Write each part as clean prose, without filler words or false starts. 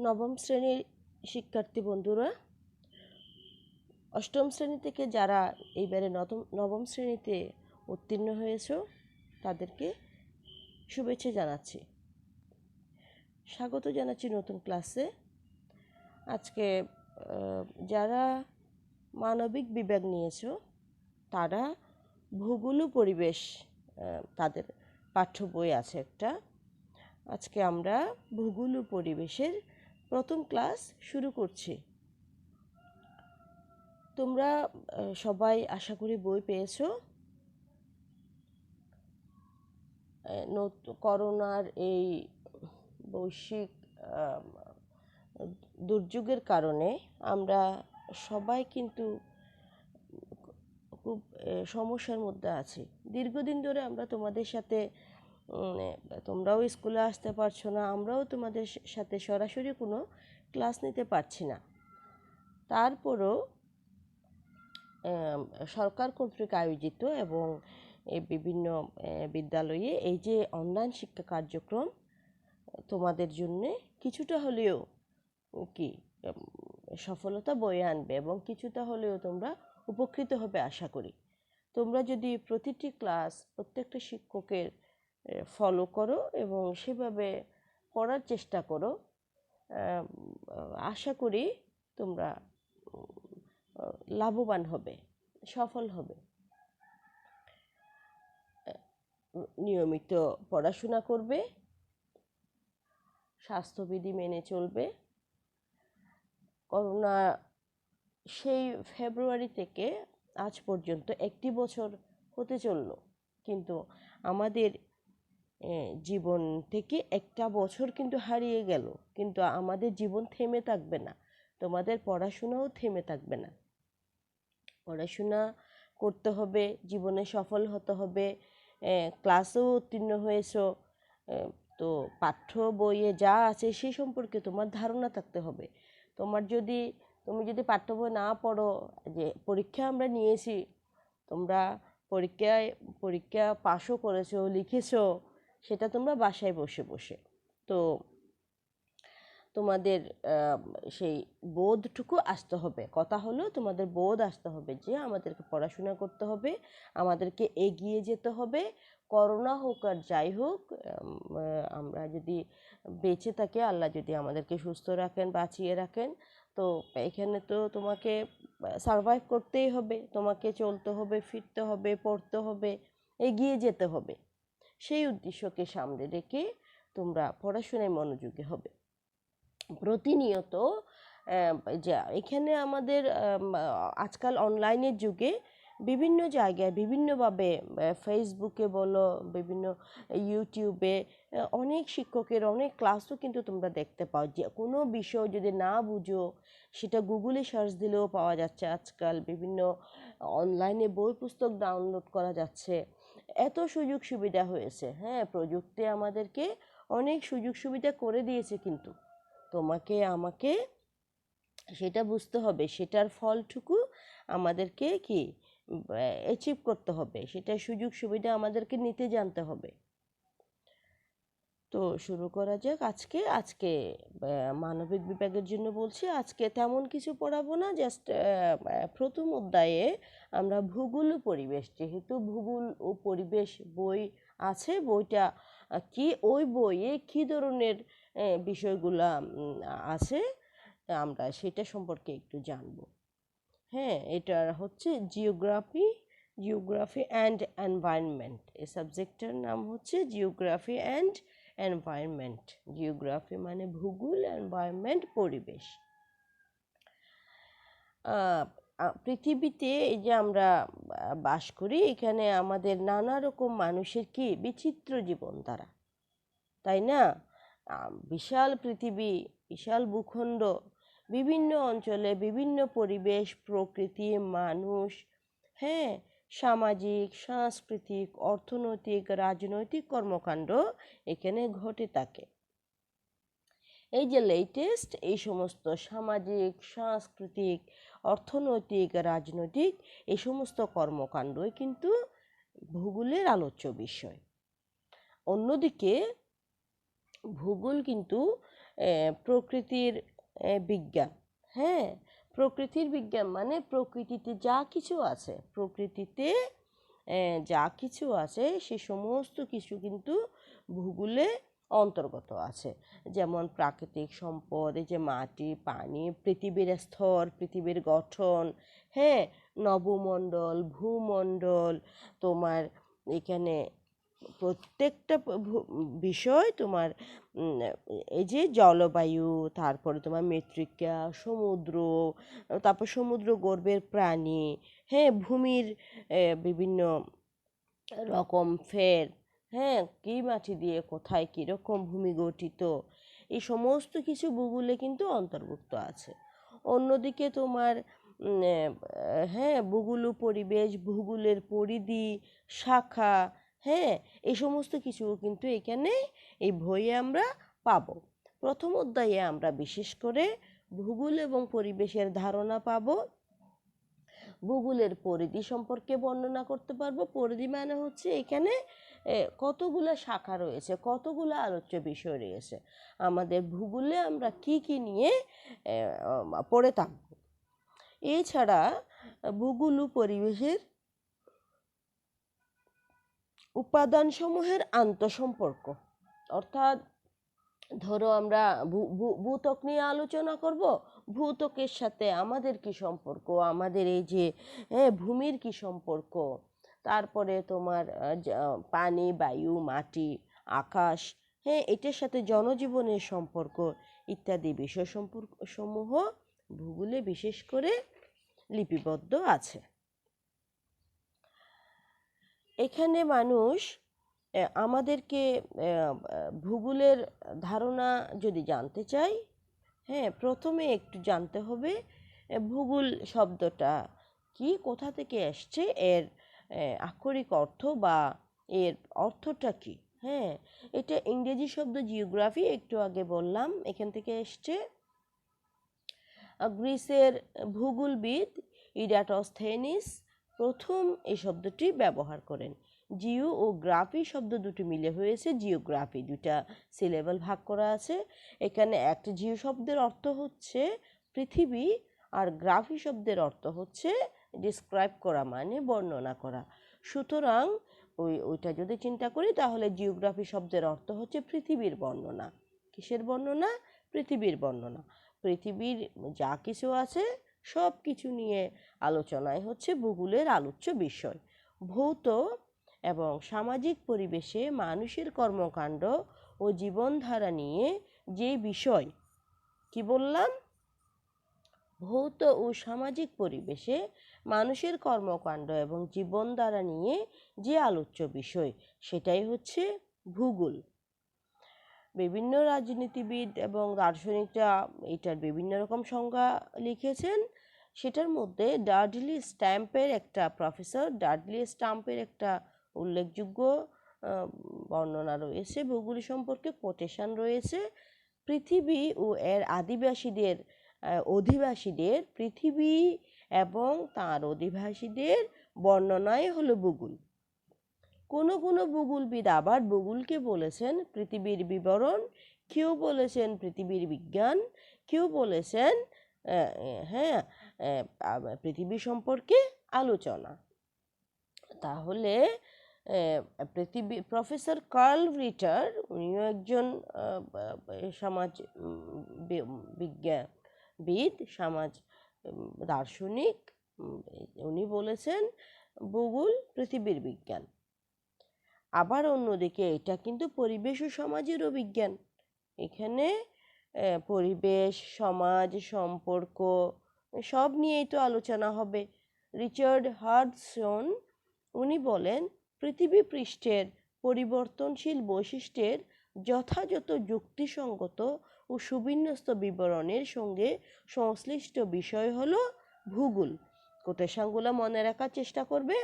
নবম শ্রেণীর শিক্ষার্থী বন্ধুরা, অষ্টম শ্রেণী থেকে যারা এইবারে নবম শ্রেণীতে উত্তীর্ণ হয়েছো তাদেরকে শুভেচ্ছা জানাচ্ছি, স্বাগত জানাচ্ছি নতুন ক্লাসে। আজকে যারা মানবিক বিভাগ নিয়েছো তারা ভূগোল ও পরিবেশ তাদের পাঠ্য বই আছে একটা। আজকে আমরা ভূগোল ও পরিবেশের প্রথম ক্লাস শুরু করছি। তোমরা সবাই আশা করি বই পেয়েছো। করোনার এই বৈশ্বিক দুর্যোগের কারণে আমরা সবাই কিন্তু খুব সমস্যার মধ্যে আছি। দীর্ঘদিন ধরে আমরা তোমাদের সাথে, তোমরাও স্কুলে আসতে পারছো না, আমরাও তোমাদের সাথে সরাসরি কোনো ক্লাস নিতে পারছি না। তারপরও সরকার কর্তৃক আয়োজিত এবং বিভিন্ন বিদ্যালয়ে এই যে অনলাইন শিক্ষা কার্যক্রম তোমাদের জন্য কিছুটা হলেও কি সফলতা বয়ে আনবে এবং কিছুটা হলেও তোমরা উপকৃত হবে আশা করি। তোমরা যদি প্রতিটি ক্লাস প্রত্যেকটা শিক্ষকের ফলো করো এবং সেভাবে পড়ার চেষ্টা করো, আশা করি তোমরা লাভবান হবে, সফল হবে। নিয়মিত পড়াশোনা করবে, স্বাস্থ্যবিধি মেনে চলবে। করোনা সেই ফেব্রুয়ারি থেকে আজ পর্যন্ত একটি বছর হতে চলল, কিন্তু আমাদের জীবন থেকে একটা বছর কিন্তু হারিয়ে গেল, কিন্তু আমাদের জীবন থেমে থাকবে না, তোমাদের পড়াশোনাও থেমে থাকবে না। পড়াশোনা করতে হবে, জীবনে সফল হতে হবে। ক্লাসেও উত্তীর্ণ হয়েছো, তো পাঠ্য বইয়ে যা আছে সে সম্পর্কে তোমার ধারণা থাকতে হবে। তুমি যদি পাঠ্য বই না পড়ো, যে পরীক্ষা আমরা নিয়েছি, তোমরা পরীক্ষা পাশও করেছো, লিখেছো, সেটা তোমরা বাসায় বসে বসে, তো তোমাদের সেই বোধটুকু আসতে হবে। কথা হলো তোমাদের বোধ আসতে হবে যে আমাদেরকে পড়াশোনা করতে হবে, আমাদেরকে এগিয়ে যেতে হবে। করোনা হোক আর যাই হোক, আমরা যদি বেঁচে থাকি, আল্লাহ যদি আমাদেরকে সুস্থ রাখেন, বাঁচিয়ে রাখেন, তো এখানে তো তোমাকে সারভাইভ করতেই হবে, তোমাকে চলতে হবে, ফিরতে হবে, পড়তে হবে, এগিয়ে যেতে হবে। সেই উদ্দেশ্যকে সামনে রেখে তোমরা পড়াশোনায় মনোযোগী হবে প্রতিনিয়ত। এখানে আমাদের আজকাল অনলাইনের যুগে বিভিন্ন জায়গায় বিভিন্নভাবে, ফেসবুকে বলো, বিভিন্ন ইউটিউবে অনেক শিক্ষকের অনেক ক্লাসও কিন্তু তোমরা দেখতে পাও। যে কোনো বিষয় যদি না বুঝো, সেটা গুগলে সার্চ দিলেও পাওয়া যাচ্ছে। আজকাল বিভিন্ন অনলাইনে বই পুস্তক ডাউনলোড করা যাচ্ছে। এত সুযোগ সুবিধা হয়েছে। হ্যাঁ, প্রযুক্তি আমাদেরকে অনেক সুযোগ সুবিধা করে দিয়েছে, কিন্তু তোমাকে আমাকে সেটা বুঝতে হবে, সেটার ফলটুকু আমাদেরকে কি অ্যাচিভ করতে হবে, সেটার সুযোগ সুবিধা আমাদেরকে নিতে জানতে হবে। তো শুরু করা যাক। আজকে মানবিক বিভাগের জন্য বলছি। আজকে তেমন কিছু পড়াবো না, জাস্ট প্রথম অধ্যায়ে আমরা ভূগোল ও পরিবেশ, যেহেতু ভূগোল ও পরিবেশ বই আছে, বইটা কি, ওই বইয়ে কি ধরনের বিষয়গুলা আছে আমরা সেটা সম্পর্কে একটু জানবো। হ্যাঁ, এটা হচ্ছে জিওগ্রাফি অ্যান্ড এনভায়রনমেন্ট। এই সাবজেক্টটার নাম হচ্ছে জিওগ্রাফি অ্যান্ড এনভায়রনমেন্ট। জিওগ্রাফি মানে ভূগোল, এনভায়রনমেন্ট পরিবেশ। পৃথিবীতে এই যে আমরা বাস করি, এখানে আমাদের নানা রকম মানুষের কি বিচিত্র জীবনধারা, তাই না? বিশাল পৃথিবী, বিশাল ভূখণ্ড, বিভিন্ন অঞ্চলে বিভিন্ন পরিবেশ, প্রকৃতি, মানুষ, হ্যাঁ, সামাজিক, সাংস্কৃতিক, অর্থনৈতিক, রাজনৈতিক কর্মকাণ্ড এখানে ঘটে থাকে। এই যে লেটেস্ট এই সমস্ত সামাজিক, সাংস্কৃতিক, অর্থনৈতিক, রাজনৈতিক এই সমস্ত কর্মকাণ্ডই কিন্তু ভূগোলের আলোচ্য বিষয়। অন্যদিকে ভূগোল কিন্তু প্রকৃতির বিজ্ঞান। হ্যাঁ, প্রকৃতির বিজ্ঞান মানে প্রকৃতিতে যা কিছু আছে, প্রকৃতিতে যা কিছু আছে সে সমস্ত কিছু কিন্তু ভূগোলে অন্তর্গত আছে। যেমন প্রাকৃতিক সম্পদ, এই যে মাটি, পানি, পৃথিবীর স্তর, পৃথিবীর গঠন, হ্যাঁ, নবমণ্ডল, ভূমণ্ডল, তোমার এখানে প্রত্যেকটা বিষয় তোমার এই যে জলবায়ু, তারপরে তোমার মৃত্তিকা, সমুদ্র, তারপর সমুদ্র গর্ভের প্রাণী, হ্যাঁ, ভূমির বিভিন্ন রকম ফের, হ্যাঁ, কি মাটি দিয়ে কোথায় কীরকম ভূমি গঠিত, এই সমস্ত কিছু ভূগোলে কিন্তু অন্তর্ভুক্ত আছে। অন্যদিকে তোমার হ্যাঁ, ভূগোল পরিবেশ, ভূগোলের পরিধি, শাখা, হ্যাঁ, এই সমস্ত কিছু কিন্তু এখানে এই বইয়ে আমরা পাবো। প্রথম অধ্যায়ে আমরা বিশেষ করে ভূগোল এবং পরিবেশের ধারণা পাবো। ভূগোলের পরিধি সম্পর্কে বর্ণনা করতে পারবো। পরিধি মানে হচ্ছে এখানে কতগুলো শাখা রয়েছে, কতগুলো আলোচ্য বিষয় রয়েছে। আমাদের ভূগোলে আমরা কি কি নিয়ে পড়ে থাকব। এছাড়া ভূগোল ও পরিবেশের উপাদানসমূহের আন্তঃসম্পর্ক, অর্থাৎ ধরো আমরা ভূত্বক নিয়ে আলোচনা করব, ভূত্বকের সাথে আমাদের কি সম্পর্ক, আমাদের এই যে ভূমির কি সম্পর্ক, তারপরে তোমার পানি, বায়ু, মাটি, আকাশ, হ্যাঁ, এটার সাথে জনজীবনের সম্পর্ক ইত্যাদি বিষয় সম্পর্ক সমূহ ভূগোলে বিশেষ করে লিপিবদ্ধ আছে। এখানে মানুষ আমাদেরকে ভূগোলের ধারণা যদি জানতে চাই, হ্যাঁ, প্রথমে একটু জানতে হবে ভূগোল শব্দটা কি, কোথা থেকে এসছে, এর আক্ষরিক অর্থ বা এর অর্থটা কি। হ্যাঁ, এটা ইংরেজি শব্দ জিওগ্রাফি, একটু আগে বললাম, এখান থেকে এসছে। গ্রিসের ভূগোলবিদ ইরাটোস্থেনিস প্রথম এই শব্দটি ব্যবহার করেন। জিও ও গ্রাফি শব্দ দুটি মিলে হয়েছে জিওগ্রাফি, দুটা সিলেবল ভাগ করা আছে। এখানে একটা জিও শব্দের অর্থ হচ্ছে পৃথিবী, আর গ্রাফি শব্দের অর্থ হচ্ছে ডিসক্রাইব করা, মানে বর্ণনা করা। সুতরাং ওইটা যদি চিন্তা করি তাহলে জিওগ্রাফি শব্দের অর্থ হচ্ছে পৃথিবীর বর্ণনা। কিসের বর্ণনা? পৃথিবীর বর্ণনা। পৃথিবীর যা কিছু আছে সব কিছু নিয়ে আলোচনায় হচ্ছে ভূগোলের আলোচ্য বিষয়। ভৌত এবং সামাজিক পরিবেশে মানুষের কর্মকাণ্ড ও জীবনধারা নিয়ে যে বিষয়, কি বললাম? ভৌত ও সামাজিক পরিবেশে মানুষের কর্মকাণ্ড এবং জীবনধারা নিয়ে যে আলোচ্য বিষয়, সেটাই হচ্ছে ভূগোল। বিভিন্ন রাজনীতিবিদ এবং দার্শনিকরা এটার বিভিন্ন রকম সংজ্ঞা লিখেছেন। সেটার মধ্যে ডাডলি স্ট্যাম্পের একটা উল্লেখযোগ্য বর্ণনা রয়েছে ভূগোল সম্পর্কে, কোটেশন রয়েছে। পৃথিবী ও এর অধিবাসীদের পৃথিবী এবং তার অধিবাসীদের বর্ণনাই হলো ভূগোল। কোনো কোনো ভূগোলবিদ আবার ভূগোলকে বলেছেন পৃথিবীর বিবরণ, কেউ বলেছেন পৃথিবীর বিজ্ঞান, কেউ বলেছেন হ্যাঁ পৃথিবী সম্পর্কে আলোচনা। তাহলে প্রফেসর কার্ল রিটার, উনিও একজন সমাজ বিজ্ঞানবিদ, সমাজ দার্শনিক, উনি বলেছেন ভূগোল পৃথিবীর বিজ্ঞান। আবার অন্যদিকে এটা কিন্তু পরিবেশ ও সমাজেরও বিজ্ঞান। এখানে পরিবেশ, সমাজ, সম্পর্ক সব নিয়েই তো আলোচনা হবে। রিচার্ড হাডসন, উনি বলেন পৃথিবী পৃষ্ঠের পরিবর্তনশীল বৈশিষ্ট্যের যথাযথ যুক্তিসঙ্গত ও সুবিন্যস্ত বিবরণের সঙ্গে সংশ্লিষ্ট বিষয় হলো ভূগোল। কোটেশনগুলো মনে রাখার চেষ্টা করবে,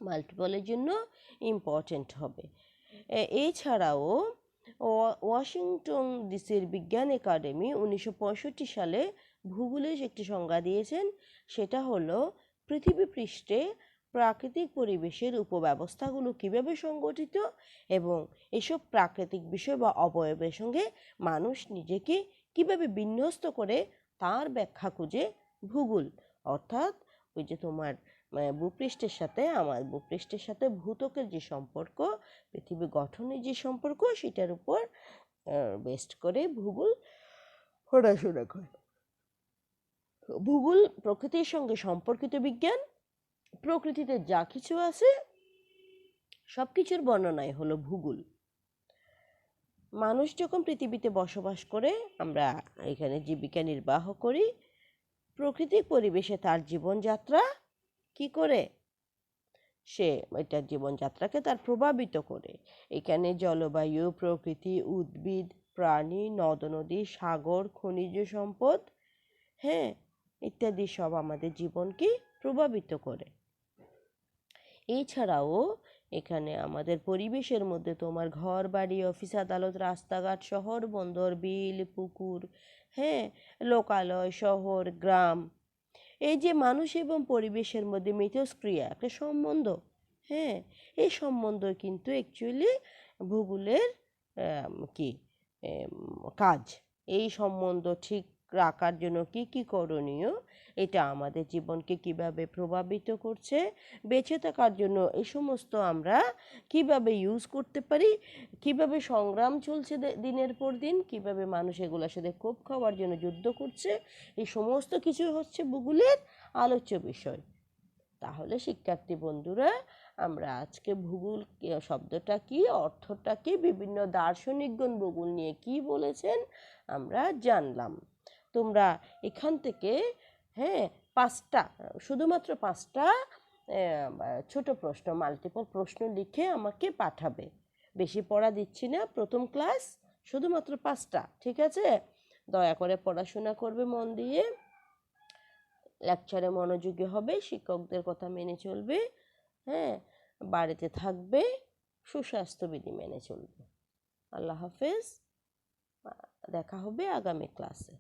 মাল্টিপলের জন্য ইম্পর্টেন্ট হবে। এছাড়াও ওয়াশিংটন ডিসির বিজ্ঞান একাডেমি 1965 সালে ভূগোলের একটি সংজ্ঞা দিয়েছেন। সেটা হলো পৃথিবী পৃষ্ঠে প্রাকৃতিক পরিবেশের উপব্যবস্থাগুলো কিভাবে সংগঠিত এবং এসব প্রাকৃতিক বিষয় বা অবয়বের সঙ্গে মানুষ নিজেকে কিভাবে বিন্যস্ত করে তার ব্যাখ্যা খুঁজে ভূগোল। অর্থাৎ ওই যে তোমার ভূপৃষ্ঠের সাথে আমার ভূপৃষ্ঠের সাথে ভূত্বকের যে সম্পর্ক, পৃথিবী গঠনের যে সম্পর্ক, সেটার উপর বেস্ট করে ভূগোল পড়াশোনা করে। ভূগোল প্রকৃতির সঙ্গে সম্পর্কিত বিজ্ঞান। প্রকৃতিতে যা কিছু আছে সব কিছুর বর্ণনাই হলো ভূগোল। মানুষ যখন পৃথিবীতে বসবাস করে, আমরা এখানে জীবিকা নির্বাহ করি, প্রকৃতিক পরিবেশে তার জীবনযাত্রা কি করে, সে এটার জীবনযাত্রাকে তার প্রভাবিত করে। এখানে জলবায়ু, প্রকৃতি, উদ্ভিদ, প্রাণী, নদ নদী, সাগর, খনিজ সম্পদ, হ্যাঁ, ইত্যাদি সব আমাদের জীবনকে প্রভাবিত করে। এছাড়াও এখানে আমাদের পরিবেশের মধ্যে তোমার ঘর বাড়ি, অফিস আদালত, রাস্তাঘাট, শহর বন্দর, বিল পুকুর, হ্যাঁ, লোকালয়, শহর গ্রাম, এই যে মানুষ এবং পরিবেশের মধ্যে মিথস্ক্রিয়া একটা সম্বন্ধ, হ্যাঁ, এই সম্বন্ধ কিন্তু অ্যাকচুয়ালি ভূগোলের কি কাজ। এই সম্বন্ধ ঠিক রাখার জন্য কি কি করণীয়, এটা আমাদের জীবনকে কিভাবে প্রভাবিত করছে, বেঁচে থাকার জন্য এই সমস্ত আমরা কিভাবে ইউজ করতে পারি, কিভাবে সংগ্রাম চলছে দিনের পর দিন, কিভাবে মানুষ এগুলোর সাথে কোপ খাওয়ার জন্য যুদ্ধ করছে, এই সমস্ত কিছু হচ্ছে ভূগোলের আলোচ্য বিষয়। তাহলে শিক্ষার্থী বন্ধুরা, আমরা আজকে ভূগোল শব্দটা কি, অর্থটা কি, বিভিন্ন দার্শনিকগণ ভূগোল নিয়ে কি বলেছেন আমরা জানলাম। তোমরা এখান থেকে, হ্যাঁ, শুধুমাত্র পাঁচটা ছোট প্রশ্ন, মাল্টিপল প্রশ্ন লিখে আমাকে পাঠাবে। বেশি পড়া দিচ্ছি না, প্রথম ক্লাস, শুধুমাত্র 5টা, ঠিক আছে? দয়া করে পড়াশোনা করবে মন দিয়ে, লেকচারে মনোযোগী হবে, শিক্ষকদের কথা মেনে চলবে, হ্যাঁ, বাড়িতে থাকবে, সুস্বাস্থ্যবিধি মেনে চলবে। আল্লাহ হাফেজ, দেখা হবে আগামী ক্লাসে।